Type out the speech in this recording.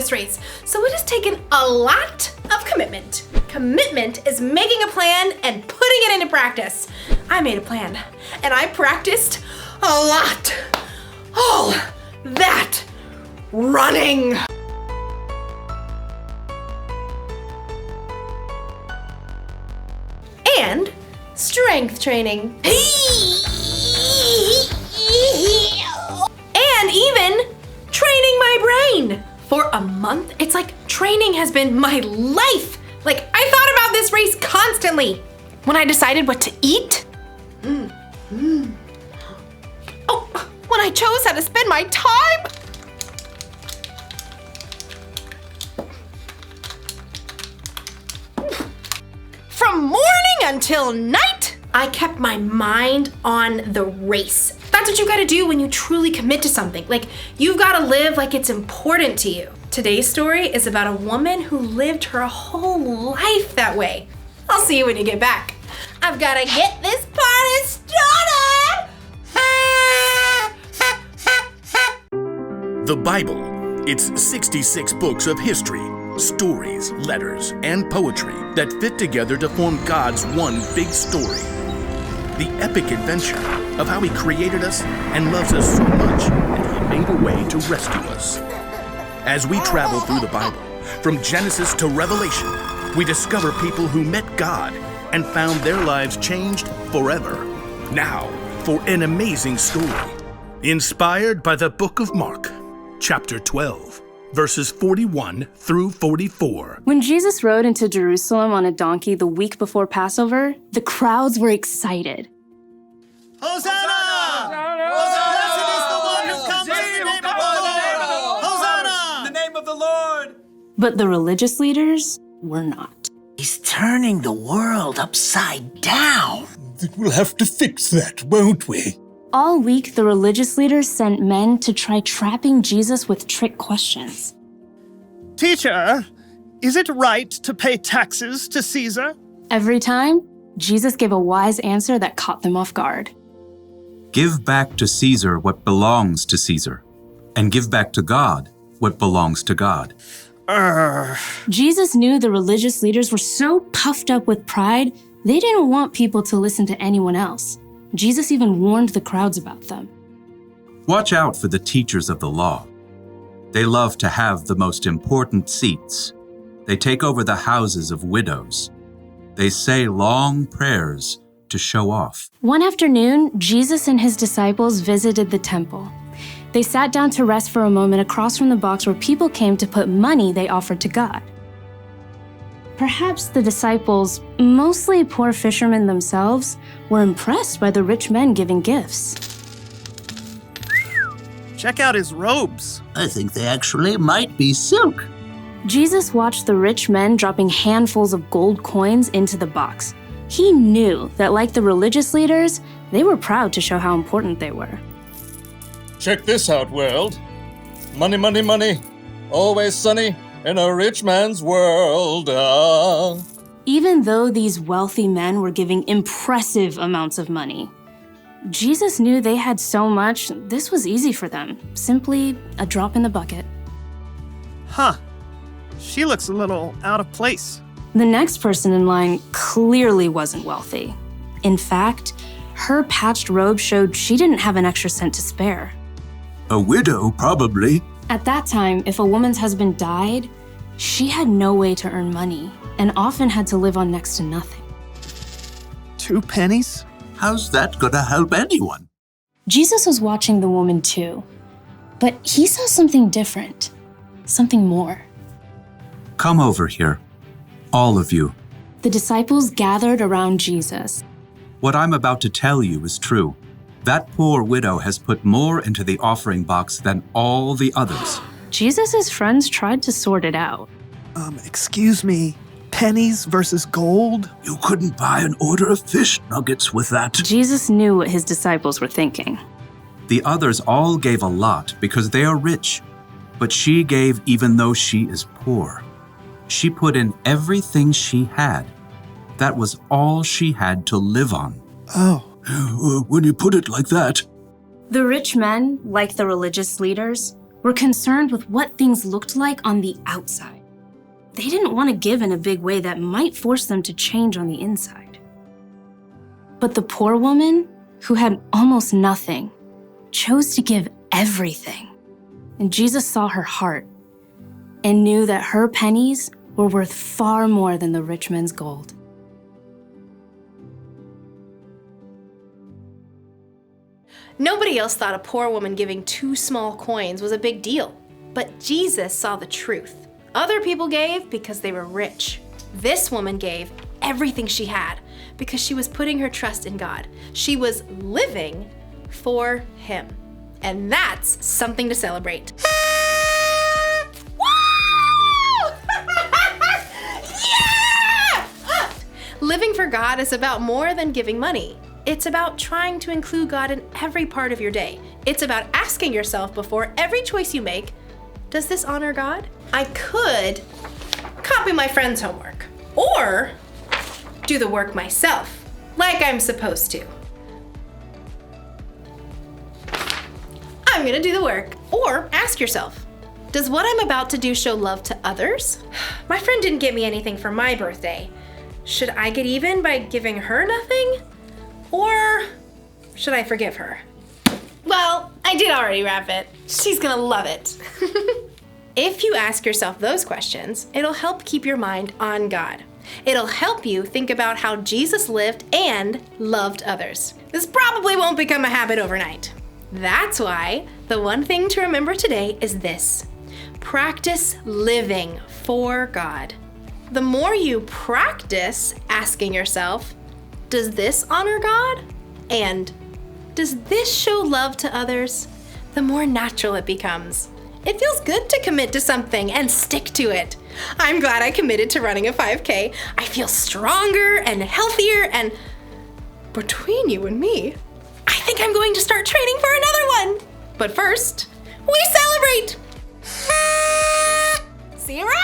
this race, so it has taken a lot of commitment. Commitment is making a plan and putting it into practice. I made a plan, and I practiced a lot. All that running. And strength training. And even training my brain. For a month, it's like training has been my life. Like, I thought about this race constantly. When I decided what to eat. Oh, when I chose how to spend my time. From morning until night, I kept my mind on the race. That's what you gotta do when you truly commit to something. Like, you've gotta live like it's important to you. Today's story is about a woman who lived her whole life that way. I'll see you when you get back. I've gotta get this party started! The Bible. It's 66 books of history, stories, letters, and poetry that fit together to form God's one big story. The epic adventure of how He created us and loves us so much that He made a way to rescue us. As we travel through the Bible, from Genesis to Revelation, we discover people who met God and found their lives changed forever. Now, for an amazing story, inspired by the book of Mark, chapter 12, verses 41 through 44. When Jesus rode into Jerusalem on a donkey the week before Passover, the crowds were excited. Hosanna! Blessed is the one who comes in the name of the Lord! Hosanna! In the name of the Lord! But the religious leaders were not. He's turning the world upside down. We'll have to fix that, won't we? All week, the religious leaders sent men to try trapping Jesus with trick questions. Teacher, is it right to pay taxes to Caesar? Every time, Jesus gave a wise answer that caught them off guard. Give back to Caesar what belongs to Caesar, and give back to God what belongs to God. Jesus knew the religious leaders were so puffed up with pride, they didn't want people to listen to anyone else. Jesus even warned the crowds about them. Watch out for the teachers of the law. They love to have the most important seats. They take over the houses of widows. They say long prayers to show off. One afternoon, Jesus and his disciples visited the temple. They sat down to rest for a moment across from the box where people came to put money they offered to God. Perhaps the disciples, mostly poor fishermen themselves, were impressed by the rich men giving gifts. Check out his robes. I think they actually might be silk. Jesus watched the rich men dropping handfuls of gold coins into the box. He knew that, like the religious leaders, they were proud to show how important they were. Check this out, world. Money, money, money. Always sunny in a rich man's world. Even though these wealthy men were giving impressive amounts of money, Jesus knew they had so much, this was easy for them. Simply a drop in the bucket. Huh. She looks a little out of place. The next person in line clearly wasn't wealthy. In fact, her patched robe showed she didn't have an extra cent to spare. A widow, probably. At that time, if a woman's husband died, she had no way to earn money and often had to live on next to nothing. 2 pennies? How's that gonna help anyone? Jesus was watching the woman too, but he saw something different, something more. Come over here, all of you. The disciples gathered around Jesus. What I'm about to tell you is true. That poor widow has put more into the offering box than all the others. Jesus' friends tried to sort it out. Excuse me, pennies versus gold? You couldn't buy an order of fish nuggets with that. Jesus knew what his disciples were thinking. The others all gave a lot because they are rich, but she gave even though she is poor. She put in everything she had. That was all she had to live on. Oh. When you put it like that. The rich men, like the religious leaders, were concerned with what things looked like on the outside. They didn't want to give in a big way that might force them to change on the inside. But the poor woman, who had almost nothing, chose to give everything. And Jesus saw her heart and knew that her pennies were worth far more than the rich man's gold. Nobody else thought a poor woman giving 2 small coins was a big deal. But Jesus saw the truth. Other people gave because they were rich. This woman gave everything she had because she was putting her trust in God. She was living for Him. And that's something to celebrate. Woo! Yeah! Living for God is about more than giving money. It's about trying to include God in every part of your day. It's about asking yourself before every choice you make, does this honor God? I could copy my friend's homework or do the work myself, like I'm supposed to. I'm gonna do the work. Or ask yourself, does what I'm about to do show love to others? My friend didn't get me anything for my birthday. Should I get even by giving her nothing? Or should I forgive her? Well, I did already wrap it. She's gonna love it. If you ask yourself those questions, it'll help keep your mind on God. It'll help you think about how Jesus lived and loved others. This probably won't become a habit overnight. That's why the one thing to remember today is this: practice living for God. The more you practice asking yourself, does this honor God? And does this show love to others? The more natural it becomes. It feels good to commit to something and stick to it. I'm glad I committed to running a 5K. I feel stronger and healthier, and between you and me, I think I'm going to start training for another one. But first, we celebrate! See you around!